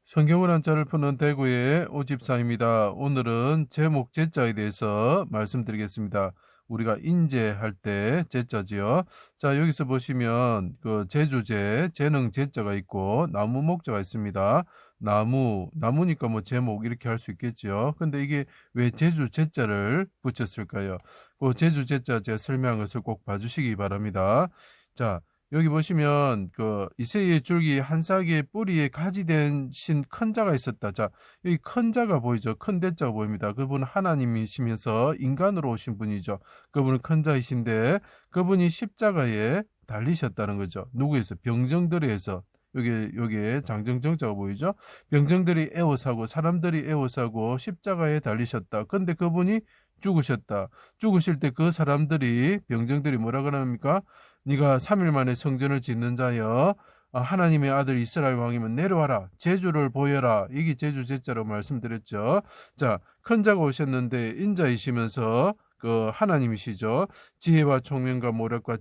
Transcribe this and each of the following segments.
성경을 한자를 푸는 대구의 오집사입니다. 오늘은 제목 제자에 대해서 말씀드리겠습니다. 우리가 인제할 때 제자지요. 자, 여기서 보시면 그 제주제, 재능 제자가 있고 나무 목자가 있습니다. 나무니까 뭐 제목 이렇게 할 수 있겠죠. 근데 이게 왜 제주 제자를 붙였을까요? 그 제주 제자 제가 설명한 것을 꼭 봐주시기 바랍니다. 자, 여기 보시면 그 이새의 줄기 한 싹의 뿌리에 가지 된 신 큰 자가 있었다. 자, 여기 큰 자가 보이죠? 큰 대자가 보입니다. 그분은 하나님이시면서 인간으로 오신 분이죠. 그분은 큰 자이신데 그분이 십자가에 달리셨다는 거죠. 누구에서? 병정들에서. 여기에 장정정자가 보이죠? 병정들이 애워사고 사람들이 애워사고 십자가에 달리셨다. 근데 그분이 죽으셨다. 죽으실 때 그 사람들이 병정들이 뭐라 그럽니까? 네가 3일 만에 성전을 짓는 자여 하나님의 아들 이스라엘 왕이면 내려와라. 제주를 보여라. 이게 제주 제자로 말씀드렸죠. 자, 큰 자가 오셨는데 인자이시면서 그 하나님이시죠. 지혜와 총명과 모략과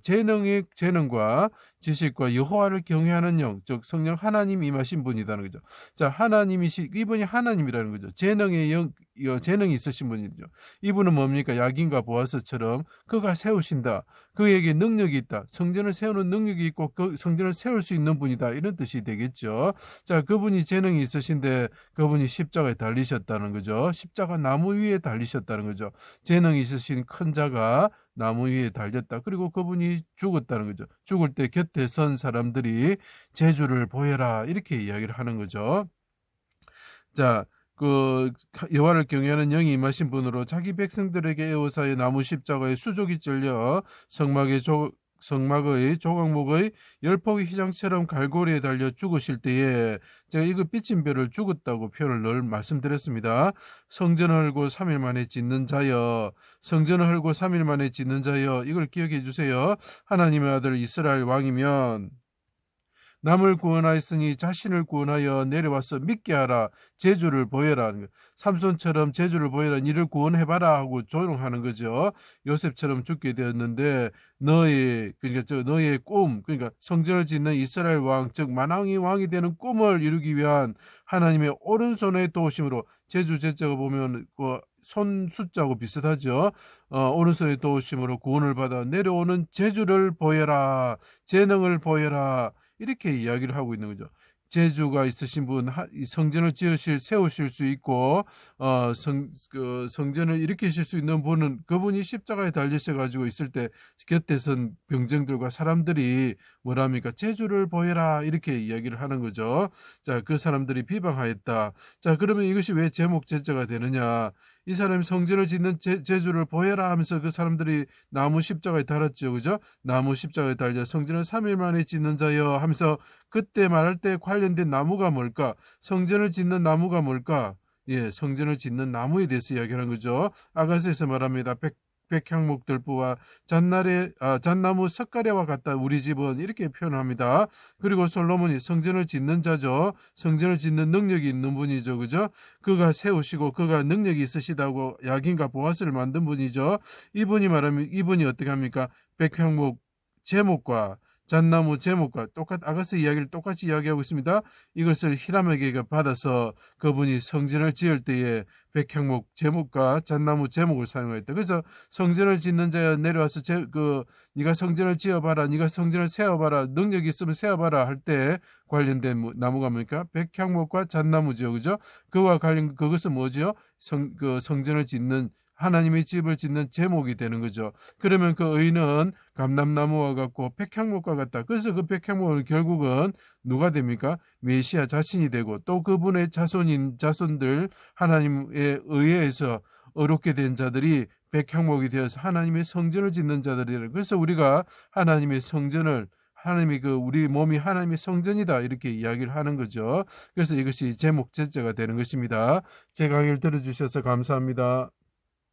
재능과 지식과 여호와를 경외하는 영, 즉 성령 하나님 임하신 분이라는 거죠. 자, 이분이 하나님이라는 거죠. 재능이 있으신 분이죠. 이분은 뭡니까? 야긴과 보아스처럼 그가 세우신다. 그에게 능력이 있다. 성전을 세우는 능력이 있고 그 성전을 세울 수 있는 분이다. 이런 뜻이 되겠죠. 자, 그분이 재능이 있으신데 그분이 십자가에 달리셨다는 거죠. 십자가 나무 위에 달리셨다는 거죠. 재능이 있으신 큰 자가 나무 위에 달렸다. 그리고 그분이 죽었다는 거죠. 죽을 때 곁에 선 사람들이 제주를 보여라. 이렇게 이야기를 하는 거죠. 자, 그 여호와를 경외하는 영이 임하신 분으로 자기 백성들에게 애워사의 나무 십자가에 수족이 찔려 성막의 조각목의 열폭의 휘장처럼 갈고리에 달려 죽으실 때에 제가 이거 삐친 뼈를 죽었다고 표현을 늘 말씀드렸습니다. 성전을 헐고 3일 만에 짓는 자여, 성전을 헐고 3일 만에 짓는 자여, 이걸 기억해 주세요. 하나님의 아들 이스라엘 왕이면 남을 구원하였으니 자신을 구원하여 내려와서 믿게 하라. 제주를 보여라. 삼손처럼 제주를 보여라. 이를 구원해봐라 하고 조롱하는 거죠. 요셉처럼 죽게 되었는데 너의 꿈, 그러니까 성전을 짓는 이스라엘 왕, 즉 만왕이 왕이 되는 꿈을 이루기 위한 하나님의 오른손의 도우심으로, 제주 제자가 보면 그 손 숫자하고 비슷하죠. 오른손의 도우심으로 구원을 받아 내려오는 제주를 보여라. 재능을 보여라. 이렇게 이야기를 하고 있는 거죠. 재주가 있으신 분, 성전을 세우실 수 있고 성전을 일으키실 수 있는 분은 그분이 십자가에 달리셔 가지고 있을 때 곁에 선 병정들과 사람들이 뭐랍니까? 제주를 보여라. 이렇게 이야기를 하는 거죠. 자, 그 사람들이 비방하였다. 자, 그러면 이것이 왜 제목 제자가 되느냐? 이 사람이 성전을 짓는 제주를 보여라 하면서 그 사람들이 나무 십자가에 달았죠. 그죠? 나무 십자가에 달려 성전을 3일 만에 짓는 자여 하면서 그때 말할 때 관련된 나무가 뭘까? 성전을 짓는 나무가 뭘까? 예, 성전을 짓는 나무에 대해서 이야기하는 거죠. 아가서에서 말합니다. 백향목들보와 잣나무 석가래와 같다. 우리 집은 이렇게 표현합니다. 그리고 솔로몬이 성전을 짓는 자죠. 성전을 짓는 능력이 있는 분이죠. 그죠? 그가 세우시고 그가 능력이 있으시다고 야긴과 보아스를 만든 분이죠. 이분이 어떻게 합니까? 백향목 제목과 잣나무 제목과 아가스 이야기를 똑같이 이야기하고 있습니다. 이것을 히람에게 받아서 그분이 성전을 지을 때에 백향목 제목과 잣나무 제목을 사용했다. 그래서 성전을 짓는 자야 내려와서 네가 성전을 지어봐라, 네가 성전을 세워봐라, 능력이 있으면 세워봐라 할 때 관련된 나무가 뭡니까? 백향목과 잣나무죠, 그죠? 그와 관련 그것은 뭐죠? 성전을 짓는 하나님의 집을 짓는 제목이 되는 거죠. 그러면 그 의는 감람나무와 같고 백향목과 같다. 그래서 그 백향목은 결국은 누가 됩니까? 메시아 자신이 되고 또 그분의 자손들 하나님의 의회에서 어렵게 된 자들이 백향목이 되어서 하나님의 성전을 짓는 자들이라. 그래서 우리가 하나님이 우리 몸이 하나님의 성전이다 이렇게 이야기를 하는 거죠. 그래서 이것이 제목 제자가 되는 것입니다. 제 강의를 들어주셔서 감사합니다.